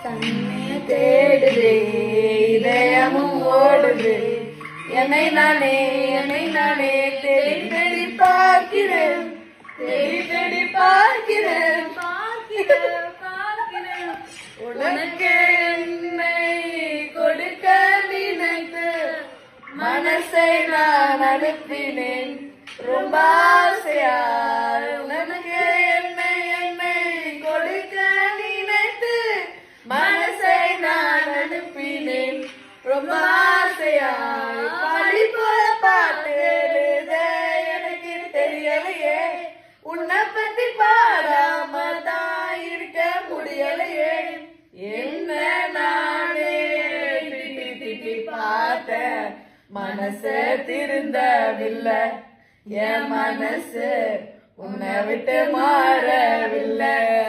கண்ணே தேடுதே இதயமும் ஓடுது என்னை நானே தேடி தேடி பார்க்கிறேன் உனக்கு என்னை கொடுக்க நினைத்து மனசை நான் அனுப்பினேன் ரொம்ப ஆசையா உனக்கு என்னை கொடுக்க நினைத்து மனசை நான் அனுப்பினேன் ரொம்ப ஆசையா படிப்போல பாட்டு எனக்கு தெரியலையே உன்னை பத்தி பாடாம தான் இருக்க முடியலையே என்ன நானே திட்டி பார்த்த மனசு திருந்தவில்லை என் மனசு உன்னை விட்டு மாறவில்லை.